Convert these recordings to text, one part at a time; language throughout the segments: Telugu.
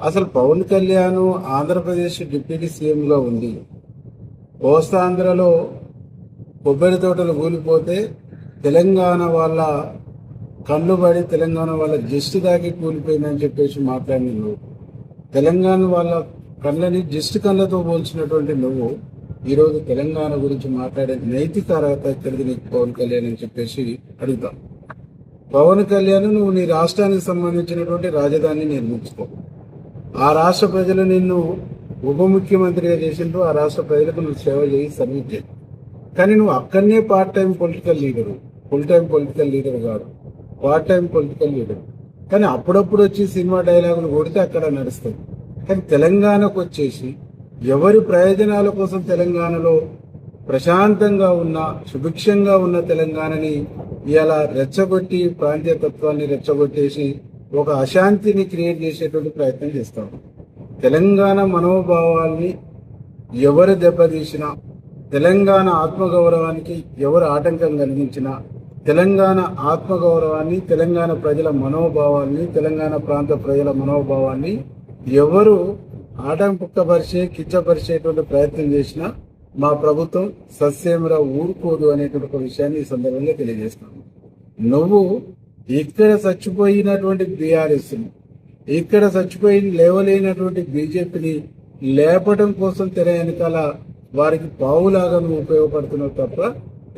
అసలు పవన్ కళ్యాణ్ ఆంధ్రప్రదేశ్ డిప్యూటీ సీఎంగా ఉంది. కోస్తాంధ్రలో కొబ్బరి తోటలు కూలిపోతే తెలంగాణ వాళ్ళ కళ్ళు పడి తెలంగాణ వాళ్ళ దిష్టి దాకి కూలిపోయిందని చెప్పేసి మాట్లాడిన నువ్వు, తెలంగాణ వాళ్ళ కళ్ళని దిష్టి కళ్ళతో పోల్చినటువంటి నువ్వు ఈరోజు తెలంగాణ గురించి మాట్లాడే నైతిక అర్హత ఎక్కడిది నీకు పవన్ కళ్యాణ్ అని చెప్పేసి అడుగుతాం. పవన్ కళ్యాణ్, నువ్వు నీ రాష్ట్రానికి సంబంధించినటువంటి రాజధానిని నిర్మించుకో. ఆ రాష్ట్ర ప్రజలు నిన్ను ఉప ముఖ్యమంత్రిగా చేసిండ్రు. ఆ రాష్ట్ర ప్రజలకు నువ్వు సేవ చేయి, సర్వీస్ చేయి. కానీ నువ్వు అక్కడనే part time political leader, full time political leader కాదు, పార్ట్ టైం పొలిటికల్ లీడర్. కానీ అప్పుడప్పుడు వచ్చి సినిమా డైలాగులు కొడితే అక్కడ నడుస్తుంది. కానీ తెలంగాణకు వచ్చేసి ఎవరి ప్రయోజనాల కోసం తెలంగాణలో ప్రశాంతంగా ఉన్న, సుభిక్షంగా ఉన్న తెలంగాణని ఇలా రెచ్చగొట్టి, ప్రాంతీయ తత్వాన్ని రెచ్చగొట్టేసి ఒక అశాంతిని క్రియేట్ చేసేటువంటి ప్రయత్నం చేస్తాం. తెలంగాణ మనోభావాల్ని ఎవరు దెబ్బతీసినా, తెలంగాణ ఆత్మగౌరవానికి ఎవరు ఆటంకం కలిగించినా, తెలంగాణ ఆత్మగౌరవాన్ని, తెలంగాణ ప్రజల మనోభావాన్ని, తెలంగాణ ప్రాంత ప్రజల మనోభావాన్ని ఎవరు ఆటంకపరిచే, కిచ్చపరిచేటువంటి ప్రయత్నం చేసినా మా ప్రభుత్వం సస్యమరా ఊరుకోదు అనేటువంటి ఒక విషయాన్ని ఈ సందర్భంగా తెలియజేస్తున్నాను. నువ్వు ఇక్కడ చచ్చిపోయినటువంటి బీఆర్ఎస్ని, ఇక్కడ చచ్చిపోయి లేవలేనటువంటి బీజేపీని లేపడం కోసం తెర వెనకాల వారికి పావులాగా నువ్వు ఉపయోగపడుతున్నావు తప్ప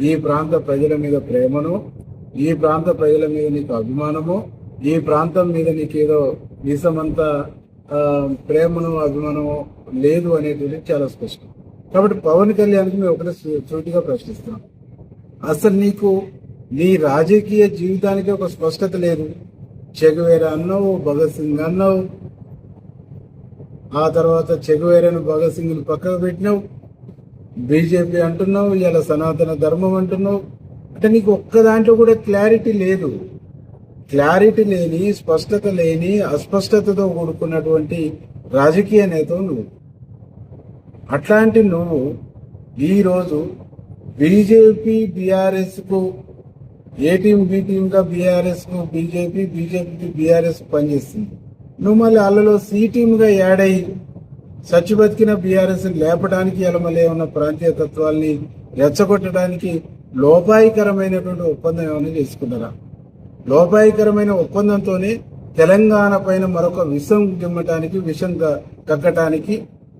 ఈ ప్రాంత ప్రజల మీద ప్రేమను, ఈ ప్రాంత ప్రజల మీద నీకు అభిమానమో, ఈ ప్రాంతం మీద నీకేదో నిజమంత ప్రేమను, అభిమానమో లేదు అనేటువంటి చాలా స్పష్టం. కాబట్టి పవన్ కళ్యాణ్కి మేము ఒకటి సూటిగా ప్రశ్నిస్తున్నాం. అసలు నీకు నీ రాజకీయ జీవితానికి ఒక స్పష్టత లేదు. చెగువేరా అన్నావు, భగత్ సింగ్ అన్నావు, ఆ తర్వాత చెగువేరాను భగత్ సింగ్ పక్కకు పెట్టినావు, బీజేపీ అంటున్నావు, ఇలా సనాతన ధర్మం అంటున్నావు. అంటే నీకు ఒక్క దాంట్లో కూడా క్లారిటీ లేదు. క్లారిటీ లేని, స్పష్టత లేని, అస్పష్టతతో కూడుకున్నటువంటి రాజకీయ నేత నువ్వు. అట్లాంటి నువ్వు ఈరోజు బీజేపీ బీఆర్ఎస్ కు ఏ టీం బి టీంగా బీఆర్ఎస్ కు బీజేపీ, బీజేపీకి బీఆర్ఎస్ పనిచేస్తుంది. నువ్వు మళ్ళీ వాళ్ళలో సి టీంగా యాడ్ అయ్యి సచ్చి బతికిన బీఆర్ఎస్ లేపడానికి, ఇలా మళ్ళీ ఏమన్నా ప్రాంతీయ తత్వాల్ని రెచ్చగొట్టడానికి లోపాయికరమైనటువంటి ఒప్పందం ఏమైనా చేసుకున్నారా? లోపాయికరమైన ఒప్పందంతోనే తెలంగాణ పైన మరొక విషం గిమ్మటానికి, విషం కక్కటానికి,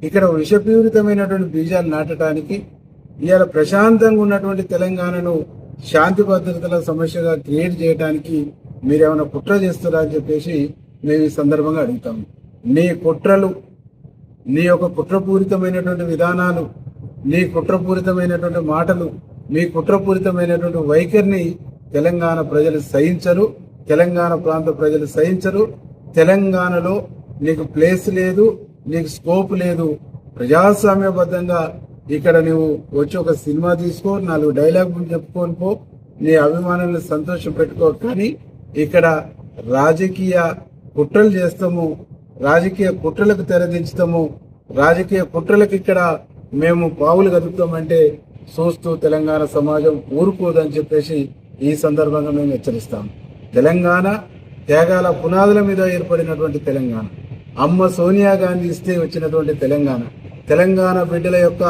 ఇక్కడ విషపూరితమైనటువంటి బీజాలు నాటడానికి, ఇవాళ ప్రశాంతంగా ఉన్నటువంటి తెలంగాణను శాంతి భద్రతల సమస్యగా క్రియేట్ చేయడానికి మీరేమైనా కుట్ర చేస్తారా అని చెప్పేసి మేము ఈ సందర్భంగా అడుగుతాము. నీ కుట్రలు, నీ యొక్క కుట్రపూరితమైనటువంటి విధానాలు, నీ కుట్రపూరితమైనటువంటి మాటలు, మీ కుట్రపూరితమైనటువంటి వైఖరిని తెలంగాణ ప్రజలు సహించరు, తెలంగాణ ప్రాంత ప్రజలు సహించరు. తెలంగాణలో నీకు ప్లేస్ లేదు, నీకు స్కోప్ లేదు. ప్రజాస్వామ్యబద్ధంగా ఇక్కడ నువ్వు వచ్చి ఒక సినిమా తీసుకో, 4 డైలాగులు చెప్పుకొని పో, నీ అభిమానులను సంతోషం పెట్టుకో. కానీ ఇక్కడ రాజకీయ కుట్రలు చేస్తాము, రాజకీయ కుట్రలకు తెరదించుతాము, రాజకీయ కుట్రలకు ఇక్కడ మేము పావులు కదుపుతామంటే చూస్తూ తెలంగాణ సమాజం ఊరుకోదని చెప్పేసి ఈ సందర్భంగా మేము హెచ్చరిస్తాం. తెలంగాణ త్యాగాల పునాదుల మీద ఏర్పడినటువంటి తెలంగాణ, అమ్మ సోనియా గాంధీ ఇస్తే వచ్చినటువంటి తెలంగాణ, తెలంగాణ బిడ్డల యొక్క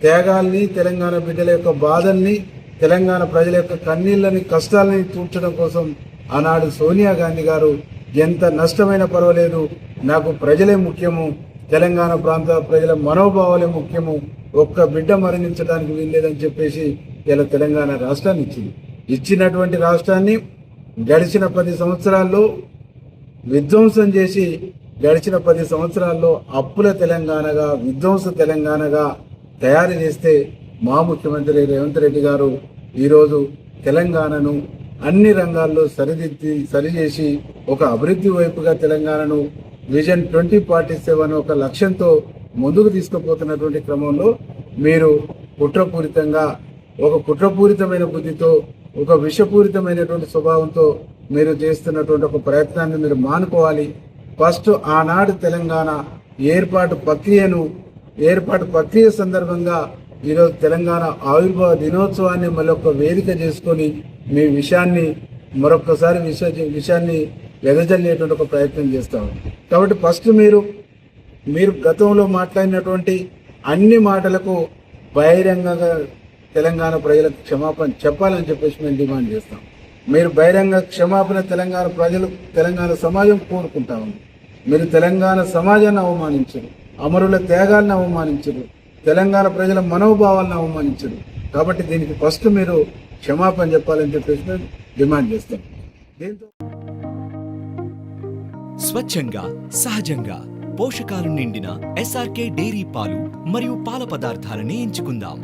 త్యాగాల్ని, తెలంగాణ బిడ్డల యొక్క బాధల్ని, తెలంగాణ ప్రజల యొక్క కన్నీళ్ళని, కష్టాలని తీర్చడం కోసం ఆనాడు సోనియా గాంధీ గారు ఎంత నష్టమైనా పర్వాలేదు, నాకు ప్రజలే ముఖ్యము, తెలంగాణ ప్రాంత ప్రజల మనోభావాలే ముఖ్యము, ఒక్క బిడ్డ మరణించడానికి వీల్లేదని చెప్పేసి ఇలా తెలంగాణ రాష్ట్రాన్ని ఇచ్చింది. ఇచ్చినటువంటి రాష్ట్రాన్ని గడిచిన 10 సంవత్సరాల్లో విధ్వంసం చేసి, గడిచిన 10 సంవత్సరాల్లో అప్పుల తెలంగాణగా, విధ్వంస తెలంగాణగా తయారు చేస్తే మా ముఖ్యమంత్రి రేవంత్ రెడ్డి గారు ఈరోజు తెలంగాణను అన్ని రంగాల్లో సరిచేసి ఒక అభివృద్ధి వైపుగా తెలంగాణను విజన్ 2047 ఒక లక్ష్యంతో ముందుకు తీసుకుపోతున్నటువంటి క్రమంలో మీరు కుట్రపూరితంగా, ఒక కుట్రపూరితమైన బుద్ధితో, ఒక విషపూరితమైనటువంటి స్వభావంతో మీరు చేస్తున్నటువంటి ఒక ప్రయత్నాన్ని మీరు మానుకోవాలి. ఫస్ట్ ఆనాడు తెలంగాణ ఏర్పాటు ప్రక్రియ సందర్భంగా ఈరోజు తెలంగాణ ఆవిర్భావ దినోత్సవాన్ని మళ్ళీ ఒక వేదిక చేసుకొని మీ విషయాన్ని మరొక్కసారి విషయాన్ని వెదజల్లేటువంటి ఒక ప్రయత్నం చేస్తాం. కాబట్టి ఫస్ట్ మీరు గతంలో మాట్లాడినటువంటి అన్ని మాటలకు బహిరంగంగా తెలంగాణ ప్రజలకు క్షమాపణ చెప్పాలని చెప్పేసి మేము డిమాండ్ చేస్తాం. మీరు బహిరంగ క్షమాపణ తెలంగాణ ప్రజలు, తెలంగాణ సమాజం కోరుకుంటా ఉంది. మీరు తెలంగాణ సమాజాన్ని అవమానించరు, అమరుల త్యాగాలను అవమానించరు, తెలంగాణ ప్రజల మనోభావాలను అవమానించరు. కాబట్టి దీనికి ఫస్ట్ మీరు క్షమాపణ చెప్పాలని చెప్పేసి మేము డిమాండ్ చేస్తాం. దీంతో స్వచ్ఛంగా, సహజంగా పోషకాలు నిండిన SRK డైరీ పాలు మరియు పాల పదార్థాలని ఎంచుకుందాం.